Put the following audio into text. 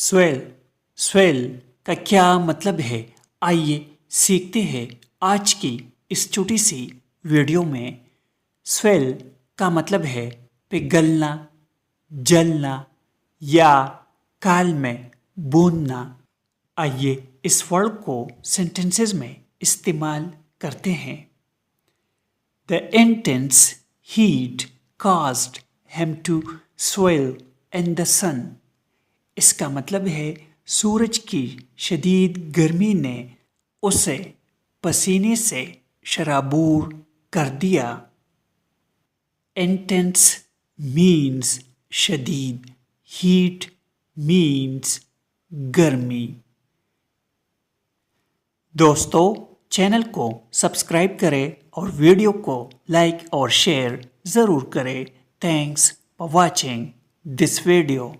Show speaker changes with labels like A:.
A: Swell swell का क्या मतलब है, आइए सीखते हैं आज की इस छोटी सी वीडियो में। स्वेल का मतलब है पिघलना, जलना या काल में बूंदना। आइए इस वर्ड को सेंटेंसेस में इस्तेमाल करते हैं। The intense heat caused him to swell in the sun. इसका मतलब है सूरज की शदीद गर्मी ने उसे पसीने से शराबूर कर दिया। Intense means शदीद, heat means गर्मी। दोस्तों, चैनल को सब्सक्राइब करें और वीडियो को लाइक और शेयर ज़रूर करें। Thanks for watching this video.